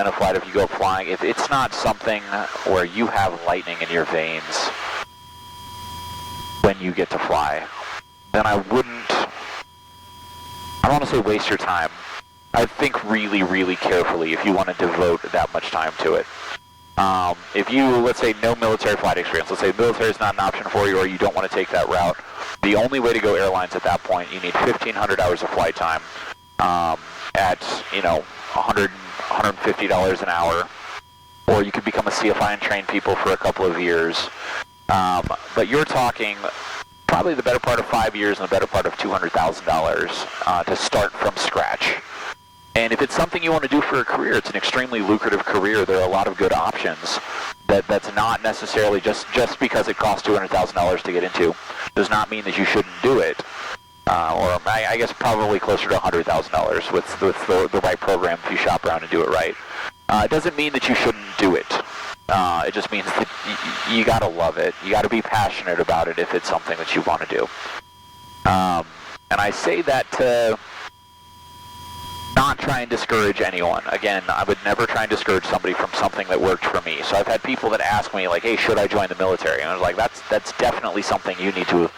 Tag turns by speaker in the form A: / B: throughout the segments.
A: in a flight if you go flying, if it's not something where you have lightning in your veins when you get to fly, then I don't want to say waste your time. I think really, really carefully if you want to devote that much time to it. If you, let's say, no military flight experience, let's say military is not an option for you or you don't want to take that route, the only way to go airlines at that point, you need 1,500 hours of flight time at, $100, $150 an hour, or you could become a CFI and train people for a couple of years. But you're talking probably the better part of 5 years and the better part of $200,000 to start from scratch. And if it's something you want to do for a career, it's an extremely lucrative career. There are a lot of good options. That's not necessarily just because it costs $200,000 to get into does not mean that you shouldn't do it. Or I guess probably closer to $100,000 with the right program if you shop around and do it right. It doesn't mean that you shouldn't do it. It just means that you got to love it. You got to be passionate about it if it's something that you want to do. And I say that to not try and discourage anyone. Again, I would never try and discourage somebody from something that worked for me. So I've had people that ask me, like, hey, should I join the military? And I was like, that's definitely something you need to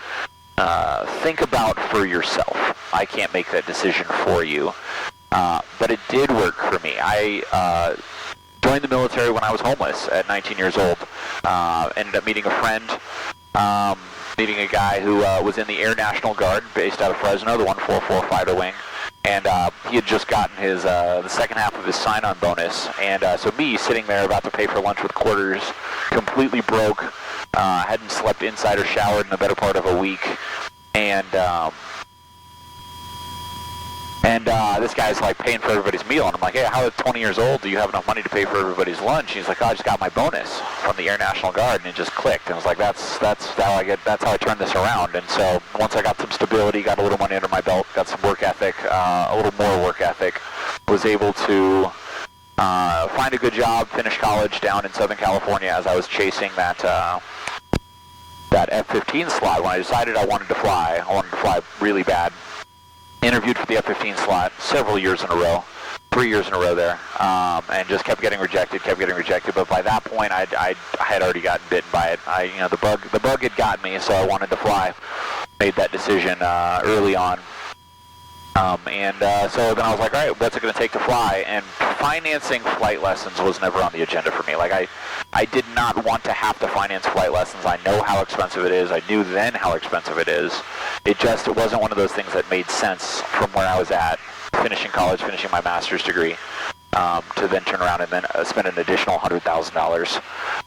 A: think about for yourself. I can't make that decision for you. But it did work for me. I joined the military when I was homeless at 19 years old. Ended up meeting a friend, meeting a guy who was in the Air National Guard based out of Fresno, the 144 Fighter Wing. And he had just gotten his the second half of his sign-on bonus. And so me sitting there about to pay for lunch with quarters, completely broke, hadn't slept inside or showered in the better part of a week. And this guy's like paying for everybody's meal, and I'm like, hey, how at 20 years old do you have enough money to pay for everybody's lunch? He's like, oh, I just got my bonus from the Air National Guard, and it just clicked. And I was like, that's how I turned this around. And so once I got some stability, got a little money under my belt, got some work ethic, a little more work ethic, was able to find a good job, finish college down in Southern California as I was chasing that F-15 slot. When I decided I wanted to fly really bad. Interviewed for the F-15 slot several years in a row, 3 years in a row there, and just kept getting rejected. But by that point, I had already gotten bitten by it. The bug had got me, so I wanted to fly. Made that decision early on. So then I was like, all right, what's it going to take to fly? And financing flight lessons was never on the agenda for me. Like, I did not want to have to finance flight lessons. I know how expensive it is. I knew then how expensive it is. It wasn't one of those things that made sense from where I was at, finishing college, finishing my master's degree, to then turn around and then spend an additional $100,000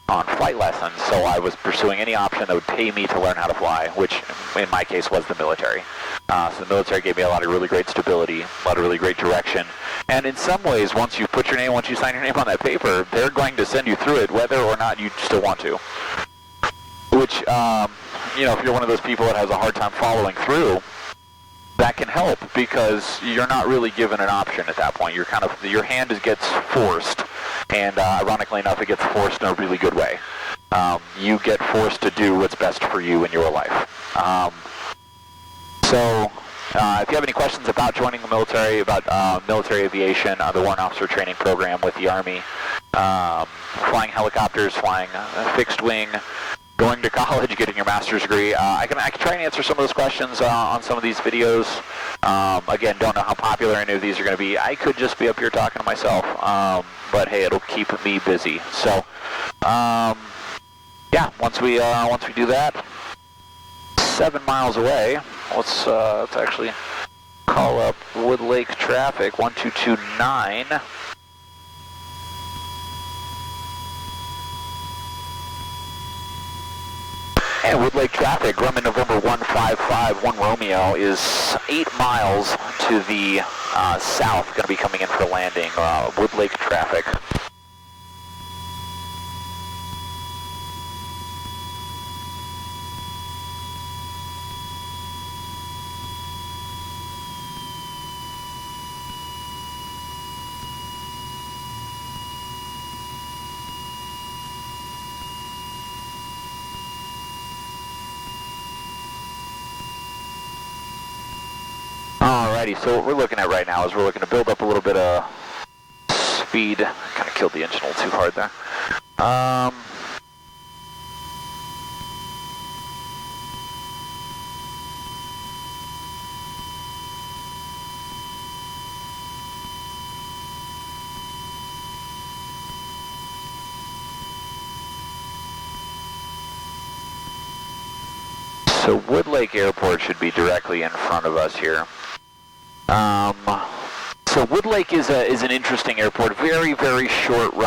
A: on flight lessons. So I was pursuing any option that would pay me to learn how to fly, which in my case was the military. So the military gave me a lot of really great stability, a lot of really great direction. And in some ways, once you sign your name on that paper, they're going to send you through it whether or not you still want to. Which, if you're one of those people that has a hard time following through, that can help because you're not really given an option at that point. Your hand gets forced, and ironically enough, it gets forced in a really good way. You get forced to do what's best for you in your life. So if you have any questions about joining the military, about military aviation, the Warrant Officer Training Program with the Army, flying helicopters, flying fixed wing, going to college, getting your master's degree, I can try and answer some of those questions on some of these videos. Again, don't know how popular any of these are going to be. I could just be up here talking to myself, but hey, it'll keep me busy. So, yeah, once we do that, 7 miles away. Let's actually call up Wood Lake traffic 1229. And Wood Lake traffic, Grumman November 1551 Romeo is 8 miles to the south, going to be coming in for landing. Wood Lake traffic. Alrighty, so what we're looking at right now is we're looking to build up a little bit of speed, kind of killed the engine a little too hard there. So Wood Lake Airport should be directly in front of us here. So Wood Lake is an interesting airport. Very, very short run